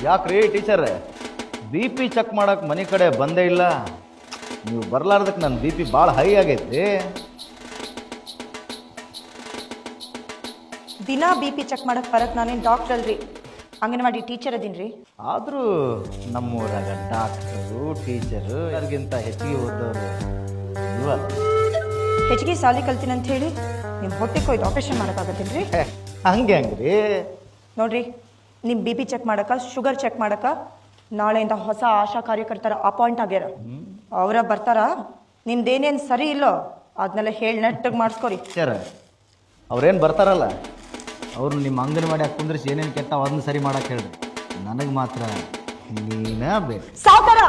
ಯಾಕ್ರಿ teacher BP check ಮಾಡಕ್ಕೆ ಮನೆ ಕಡೆ ಬಂದೇ ಇಲ್ಲ? ನೀವು ಬರ್ಲಾರ್ದಕ್ಕೆ ನನ್ನ BP ಭಾಳ ಹೈ ಆಗೈತಿ. ದಿನ BP ಚೆಕ್ ಮಾಡಕ್ಕೆ ಬರಕ್ಕೆ ನಾನೇನು ಡಾಕ್ಟರ್ ಅಲ್ರಿ, ಅಂಗನವಾಡಿ ಟೀಚರ್ ಅದೀನಿ ರೀ. ಆದರೂ ನಮ್ಮೂರಾಗ ಡಾಕ್ಟರು ಟೀಚರು ಅದಕ್ಕಿಂತ ಹೆಚ್ಚಿಗೆ ಓದೋರು ಇಲ್ವಲ್ಲ. ಹೆಚ್ಚಿಗೆ ಸಾಲಿ ಕಲ್ತೀನಿ ಅಂತ ಹೇಳಿ ನಿಮ್ಮ ಹೊಟ್ಟೆ ಕೊಯ್ದು ಆಪರೇಷನ್ ಮಾಡೋಕ್ಕಾಗತ್ತೀನಿ ರೀ? ಹಂಗ್ರಿ ನೋಡ್ರಿ, ನಿಮ್ಮ BP ಚೆಕ್ ಮಾಡಕ್ಕೆ, ಶುಗರ್ ಚೆಕ್ ಮಾಡಕ್ಕೆ ನಾಳೆಯಿಂದ ಹೊಸ ಆಶಾ ಕಾರ್ಯಕರ್ತರ ಅಪಾಯಿಂಟ್ ಆಗ್ಯಾರ. ಅವರ ಬರ್ತಾರ. ನಿಮ್ದೇನೇನು ಸರಿ ಇಲ್ಲೋ ಅದನ್ನೆಲ್ಲ ಹೇಳಿ ನೆಟ್ಟಗೆ ಮಾಡಿಸ್ಕೊರಿ. ಟೀಚರ್ ಅವ್ರೇನು ಬರ್ತಾರಲ್ಲ, ಅವ್ರು ನಿಮ್ಮ ಅಂಗನವಾಡಿ ಕುಂದ್ರಿಸಿ ಏನೇನು ಕೆಟ್ಟಾವ ಅದನ್ನ ಸರಿ ಮಾಡಕ್ಕೆ ಹೇಳ್ರಿ. ನನಗೆ ಮಾತ್ರ ನೀನೇ ಬೇಕು. ಸಾವುಕಾರ,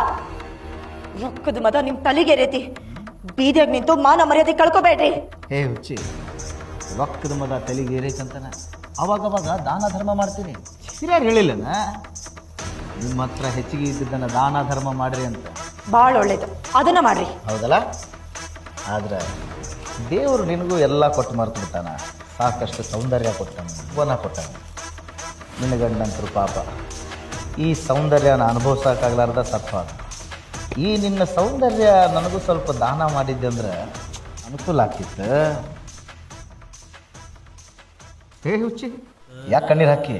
ರೊಕ್ಕದ ಮದ ನಿಮ್ಮ ತಲೆಗೆ ರೇತಿ. ಬೀದಿಯಾಗ ನಿಂತು ಮಾನ ಮರ್ಯಾದೆ ಕಳ್ಕೊಬೇಡ್ರಿ. ಹೇ ಹುಚ್ಚಿ, ರೊಕ್ಕದ ಮದ ತಲೆಗೆ ಏರೈತಂತನ ಅವಾಗವಾಗ ದಾನ ಧರ್ಮ ಮಾಡ್ತೀನಿ. ಹಿರಿಯರು ಹೇಳಿಲ್ಲನ ನಿಮ್ಮ ಹತ್ರ ಹೆಚ್ಚಿಗೆ ಇದ್ದಿದ್ದನ್ನು ದಾನ ಧರ್ಮ ಮಾಡ್ರಿ ಅಂತ. ಭಾಳ ಒಳ್ಳೇದು, ಅದನ್ನ ಮಾಡ್ರಿ. ಹೌದಲ್ಲ? ಆದ್ರೆ ದೇವರು ನಿನಗೂ ಎಲ್ಲ ಕೊಟ್ಟು ಮರ್ತು ಬಿಟ್ಟಾನ. ಸಾಕಷ್ಟು ಸೌಂದರ್ಯ ಕೊಟ್ಟಾನ, ವನ ಕೊಟ್ಟಾನ. ನಿನಗಂಡಂತರು ಪಾಪ ಈ ಸೌಂದರ್ಯನ ಅನುಭವಿಸೋಕ್ಕಾಗಲಾರ್ದ ಸತ್ವ. ಈ ನಿನ್ನ ಸೌಂದರ್ಯ ನನಗೂ ಸ್ವಲ್ಪ ದಾನ ಮಾಡಿದ್ದೆ ಅಂದ್ರೆ ಅನುಕೂಲ ಆಗ್ತಿತ್ತು. ಹೇ ಹುಚ್ಚಿ, ಯಾಕೆ ಕಣ್ಣೀರು ಹಾಕಿ?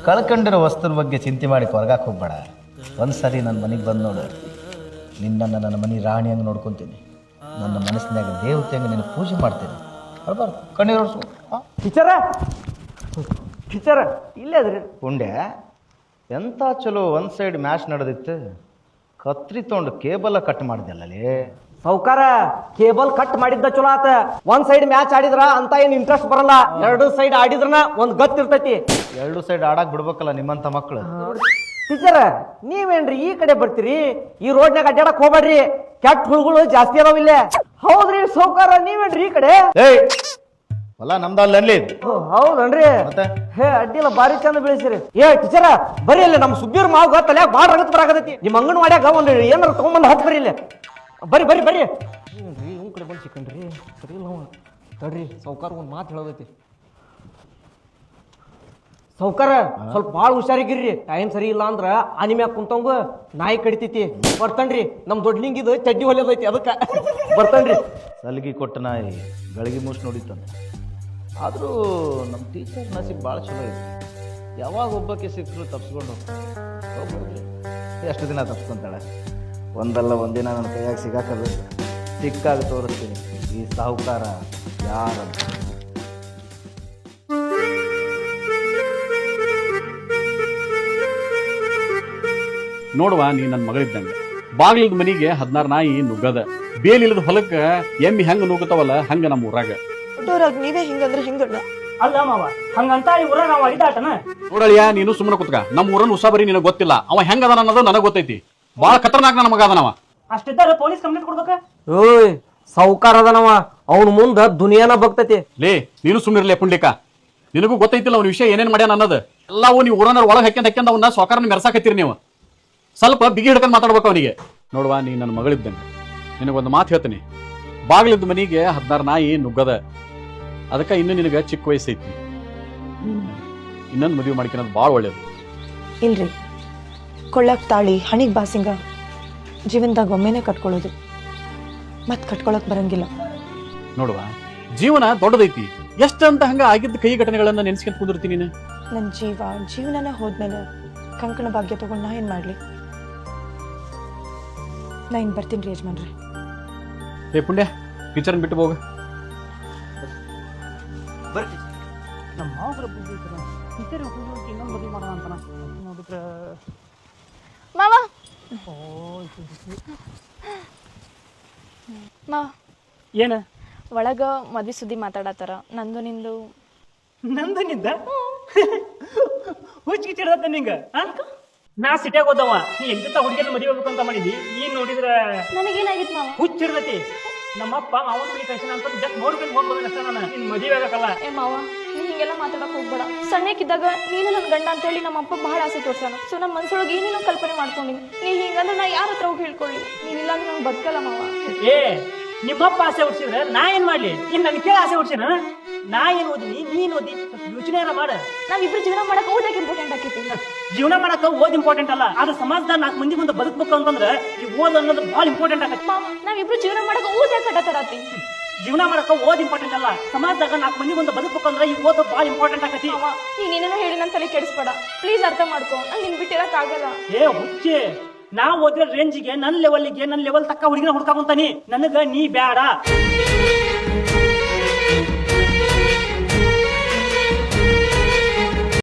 ಕಳ್ಕೊಂಡಿರೋ ವಸ್ತುರ ಬಗ್ಗೆ ಚಿಂತೆ ಮಾಡಿ ಹೊರಗಾಕ್ ಹೋಗ್ಬೇಡ. ಒಂದು ಸರಿ ನನ್ನ ಮನೆಗೆ ಬಂದು ನೋಡು. ನಿನ್ನನ್ನು ನನ್ನ ಮನೆ ರಾಣಿ ಹಂಗೆ ನೋಡ್ಕೊತೀನಿ. ನನ್ನ ಮನಸ್ಸಿನಾಗ ದೇವತೆ ಹಂಗೆ ನಿನ್ನ ಪೂಜೆ ಮಾಡ್ತೀನಿ. ಬರ್ಬಾರ್ದು ಕಣ್ಣೀರು ಟೀಚರ ಟೀಚರ ಇಲ್ಲೇ ಅದ್ರಿ. ಪುಂಡ್ಯ ಎಂಥ ಚಲೋ ಒಂದು ಸೈಡ್ ಮ್ಯಾಚ್ ನಡೆದಿತ್ತು. ಕತ್ರಿ ತೊಗೊಂಡು ಕೇಬಲ ಕಟ್ ಮಾಡಿದೆಲ್ಲೇ. ಸೌಕಾರ ಕೇಬಲ್ ಕಟ್ ಮಾಡಿದ್ದ ಚಲೋ ಆತ. ಒಂದ್ ಸೈಡ್ ಮ್ಯಾಚ್ ಆಡಿದ್ರ ಅಂತ ಏನ್ ಇಂಟ್ರೆಸ್ಟ್ ಬರಲ್ಲ. ಎರಡು ಸೈಡ್ ಆಡಿದ್ರನ ಒಂದ್ ಗತ್ ಇರ್ತೈತಿ. ಎರಡು ಸೈಡ್ ಆಡಕ್ ಬಿಡ್ಬೇಕಲ್ಲ ನಿಮ್ಮಂತ ಮಕ್ಕಳು. ಟೀಚರ್ ನೀವೇನ್ರಿ ಈ ಕಡೆ ಬರ್ತೀರಿ? ಈ ರೋಡ್ನಾಗ ಅಡ್ಡಾಡಕ್ ಹೋಗ್ಬೇಡ್ರಿ, ಕೆಟ್ಟ ಹುಳುಗಳು ಜಾಸ್ತಿ ಅದಾವ ಇಲ್ಲೇ. ಹೌದ್ರಿ ಸೌಕಾರ, ನೀವೇನ್ರಿ ಈ ಕಡೆ? ಏಯ್ ಹೊಲ ನಮ್ದಲ್ಲಿ ಹೌದನ್ರಿ? ಮತ್ತೆ ಹೇ ಅಡ್ಡಿಲ್ಲ, ಬಾರಿ ಚಂದ ಬೆಳೆಸಿರಿ. ಏ ಟೀಚರ ಬರ್ರಿ ಅಲ್ಲಿ, ನಮ್ಮ ಸುಬ್ಬೀರ್ ಮಾವು ತಲ್ಯಾಗ ಬಾಳ ರಂಗತ್ ಬರಾಕತೈತಿ. ನಿಮ್ಮ ಅಂಗನವಾಡ್ಯಾಗ ಒಂದ್ ಏನಾರ ತಗೊಂಬಂದ್ ಹತ್ ಬರ್ರಿ ಇಲ್ಲಿ. ಬರ್ರಿ ಬರ್ರಿ ಬರ್ರಿ. ಏನ್ರಿ ಇವ್ ಕಡೆ ಬಂದು ಸಿಕ್ಕನ್ರಿ? ಸರಿ ಇಲ್ಲ ತಡ್ರಿ, ಸೌಕಾರ ಒಂದ್ ಮಾತು ಹೇಳೋದೈತಿ. ಸೌಕಾರ ಸ್ವಲ್ಪ ಭಾಳ ಹುಷಾರಿಗಿರ್ರಿ. ಟೈಮ್ ಸರಿ ಇಲ್ಲ ಅಂದ್ರ ಆನಿಮ್ಯಾಗ ಕುಂತಂಗ ನಾಯಿ ಕಡಿತೈತಿ. ಬರ್ತನ್ರಿ, ನಮ್ ದೊಡ್ಲಿಂಗಿದು ಚಡ್ಡಿ ಹೊಲಿಯೋದೈತಿ, ಅದಕ್ಕ ಬರ್ತನ್ರಿ. ಸಲ್ಗಿ ಕೊಟ್ಟ ನಾಯಿ ಗಳಿಗೆ ಮುಸ್ ನೋಡಿತಾನೆ. ಆದರೂ ನಮ್ಮ ಟೀಚರ್ ನಸೀಬ್ ಭಾಳ ಚಲೋ ಐತಿ. ಯಾವಾಗ ಒಬ್ಬಕ್ಕೆ ಸಿಕ್ಕರು ತಪ್ಸ್ಕೊಂಡು ಹೋಗ್ಬಿಡ್ರಿ. ಎಷ್ಟು ದಿನ ತಪ್ಸ್ಕೊಂತಾಳೆ? ಒಂದಲ್ಲ ಒಂದಿನ ನನ್ನ ಕೈಯಾಗ ಸಿಗಾಕಬೇಕು. ಸಿಕ್ಕಾಗ ತೋರಿಸ್ತೀನಿ ಈ ಸಾಹುಕಾರ ಯಾರಂತ. ನೋಡುವ, ನೀ ನನ್ನ ಮಗಳಿದ್ದಂಗೆ. ಬಾಗಿಲಿದ ಮನಿಗೆ 16 ನಾಯಿ ನುಗ್ಗದ. ಬೇಲಿಲ್ಲದ ಹೊಲಕ್ಕೆ ಎಮ್ಮಿ ಹೆಂಗ ನುಗ್ಗತಾವಲ್ಲ ಹಂಗ ನಮ್ಮ ಊರಾಗ. ನೀವೇ ಹಿಂಗಂದ್ರೆ ಹಿಂಗಣ್ಣ. ಅಲ್ಲ ಮಾವ, ಹಂಗಂತ ಈ ಊರಾಗ ಅವ ಇದಾಟನ? ನೋಡಳಿಯ, ನೀನು ಸುಮ್ಮನೆ ಕುತ್ಕ. ನಮ್ಮ ಊರನ್ನ ಉಸಾಬರಿ ನಿನಗೆ ಗೊತ್ತಿಲ್ಲ. ಅವ ಹೆಂಗ ಅದಾನ ಅನ್ನೋದು ನನಗೆ ಗೊತ್ತೈತಿ. ಬಾಳ ಖತರ್ನಾಕ್ ನನ್ನ ಮಗ ಅದನವ. ಅಷ್ಟಿದ್ದಾರೆ ಪೊಲೀಸ್ ಕಂಪ್ಲೇಂಟ್ ಕೊಡ್ಬೇಕ? ಓಯ್ ಸೌಕಾರ ಅದನವ, ಅವನ ಮುಂದ ದುನಿಯಾನ ಬಗ್ತೈತಿ. ಲೇ ನೀನು ಸುಮ್ಮನಿರ್ಲಿ ಪುಂಡಿಕ. ನಿನಗೂ ಗೊತ್ತೈತಿಲ್ಲ ಅವ್ನ ವಿಷಯ ಏನೇನ್ ಮಾಡ್ಯಾನ ಅನ್ನೋದು. ಎಲ್ಲವೂ ನೀವು ಊರನ್ನ ಒಳಗೆ ಹಾಕ್ಯಂತ ಅವನ್ನ ಸೌಕಾರನ ಮೆರ್ಸಾಕತ್ತೀರಿ ನೀವು. ಸ್ವಲ್ಪ ಬಿಗಿ ಹಿಡ್ಕೊಂಡು ಮಾತಾಡ್ಬೇಕು ಅವನಿಗೆ. ನೋಡುವ, ನೀ ನನ್ನ ಮಗಳಿದ್ದಂಗೆ. ನಿನಗೊಂದು ಮಾತು ಹೇಳ್ತೀನಿ. ಬಾಗಿಲಿದ್ದ ಮನಿಗೆ 16 ನಾಯಿ ನುಗ್ಗದ. ಅದಕ್ಕೆ ಇನ್ನು ನಿನಗೆ ಚಿಕ್ಕ ವಯಸ್ಸೈತಿ. ಇನ್ನೊಂದು ಮದುವೆ ಮಾಡ್ಕೊಳ್ಳೋದು ಭಾಳ ಒಳ್ಳೇದು. ಇಲ್ರಿ, ಕೊಳ್ಳಕ್ ತಾಳಿ ಹಣಿಗ್ ಬಾಸಿಂಗ ಜೀವನದಾಗ ಒಮ್ಮೆನೆ ಕಟ್ಕೊಳ್ಳೋದು, ಮತ್ ಕಟ್ಕೊಳಕ್ ಬರಂಗಿಲ್ಲ. ನೋಡುವ, ಜೀವನ ದೊಡ್ಡದೈತಿ. ಎಷ್ಟಂತ ಹಂಗ ಆಗಿದ್ದ ಕೈ ಘಟನೆಗಳನ್ನ ನೆನ್ಸ್ಕೊಂತ ಕುಂದಿರ್ತೀನಿ ನೀನು. ನನ್ನ ಜೀವನನ ಹೋದ್ಮೇಲೆ ಕಂಕಣ ಭಾಗ್ಯ ತಗೊಂಡು ನಾ ಏನ್ ಮಾಡ್ಲಿ? ನಾ ಇನ್ ಬರ್ತೀನಿ ರೀ ಯಜಮಾನ್ರಿ. ಏ ಪುಣ್ಯ, ಕಿಚನ್ ಬಿಟ್ಟು ಹೋಗ. ನಮ್ಮ ಮಾವ್ರ ಬುದ್ಧಿ ಇದ್ರ ಟೀಚರ್ ಇನ್ನೊಂದು ಮದುವೆ ಮಾಡೋಣ ಅಂತನ ನೋಡಿದ್ರ ಮಾವ ಏನ ಒಳಗ ಮದ್ವಿ ಸುದ್ದಿ ಮಾತಾಡತ್ತಾರ. ನಂದು ನಿಂದು. ನಂದು ನಿಂದ ಹುಚ್ಚಿಗೆ ಚಿಡದ ನಿಂಗ. ನಾ ಸಿಟ್ಯಾಗ ಹೋದವ, ನೀ ಎಂತ ಹುಡುಗಿಯನ್ನ ಮದುವೆ ಹೋಗ್ಬೇಕು ಅಂತ ಮಾಡಿದ್ದಿ. ನೀನ್ ನೋಡಿದ್ರ ನನಗೇನಾಗಿತ್ತು ಮಾವ? ಹುಚ್ಚಿರ್ತೈತಿ. ನಮ್ಮಪ್ಪ ಅವನ ಕಡೆ ಕಳ್ಸಿನ ಅಂತ ಜಸ್ಟ್ ನೋಡ್ಕೊಂಡು ಹೋಗ್ಬೋದು ಅಷ್ಟೇ. ನಾನು ನಿನ್ ಮದುವೆ ಆಗಕ್ಕಲ್ಲ. ಏ ಮಾವ, ನೀ ಹಿಂಗೆಲ್ಲ ಮಾತಾಡಕ್ ಹೋಗ್ಬೇಡ. ಸಣ್ಣಕ್ಕಿದ್ದಾಗ ನೀನು ನನ್ನ ಗಂಡ ಅಂತೇಳಿ ನಮ್ಮ ಅಪ್ಪ ಬಹಳ ಆಸೆ ತೋರ್ಸಾನ. ಸೊ ನಮ್ಮ ಮನ್ಸೊಳಗೆ ಏನೇನೋ ಕಲ್ಪನೆ ಮಾಡ್ಕೊಂಡಿನಿ. ನೀ ಹಿಂಗಂದ್ರೆ ನಾ ಯಾರ ಹತ್ರ ಹೋಗಿ ಹೇಳ್ಕೊಳ್ಳಿ? ನೀನಿಲ್ಲ ಅಂದ್ರೆ ನಂಗೆ ಬದುಕಲ್ಲ ಮಾವ. ಏ ನಿಮ್ಮಪ್ಪ ಆಸೆ ಹುಡ್ಸಿದ್ರೆ ನಾ ಏನ್ ಮಾಡ್ಲಿ? ಇನ್ ನನ್ ಕೇಳ ಆಸೆ ಹುಡ್ಸಿನ? ನಾ ಏನ್ ಓದಿನಿ, ನೀನ್ ಓದಿ, ಯೋಚನೆ ಮಾಡ. ನಾವಿಬ್ರು ಜೀವನ ಮಾಡಕ್ ಓದಕ್ಕೆ ಇಂಪಾರ್ಟೆಂಟ್ ಆಕೈತಿ. ಆಗತೈತಿ. ಜೀವನ ಮಾಡಕ ಓದ್ ಇಂಪಾರ್ಟೆಂಟ್ ಅಲ್ಲ, ಆದ್ರೆ ಸಮಾಜದಾಗ 4 ಮಂದಿ ಮುಂದೆ ಬದುಕಬೇಕು ಅಂತಂದ್ರೆ ಈ ಓದ್ ಅನ್ನೋದು ಬಹಳ ಇಂಪಾರ್ಟೆಂಟ್ ಆಗತ್ತೆ. ಮಾವ ನಾವಿಬ್ರು ಜೀವನ ಮಾಡಕ ಓದ್ ಯಾಕೆ ಕಟ್ಟತರತಿ? ಜೀವನ ಮಾಡಕ ಓದ್ ಇಂಪಾರ್ಟೆಂಟ್ ಅಲ್ಲ, ಸಮಾಜದಾಗ 4 ಮಂದಿ ಮುಂದೆ ಬದುಕಬೇಕು ಅಂದ್ರೆ ಈ ಓದ್ ಬಹಳ ಇಂಪಾರ್ಟೆಂಟ್ ಆಗತಿ. ಮಾವ ನೀನೇನೋ ಹೇಳಿ ನನ್ನ ತಲೆ ಕೆಡಿಸ್ಬೇಡ ಪ್ಲೀಸ್, ಅರ್ಥ ಮಾಡ್ಕೊ. ನಂಗೆ ನಿನ್ ಬಿಟ್ಟಿರಕ್ ಆಗಲ್ಲ. ಏ ಹುಚ್ಚಿ, ನಾ ಓದಿರೋ ರೇಂಜಿಗೆ ನನ್ನ ಲೆವೆಲ್ಗೆ ನನ್ನ ಲೆವೆಲ್ ತಕ್ಕ ಹುಡುಗಿನ ಹುಡ್ಕಾಕೊಂತಾನಿ. ನನಗ ನೀ ಬ್ಯಾಡ.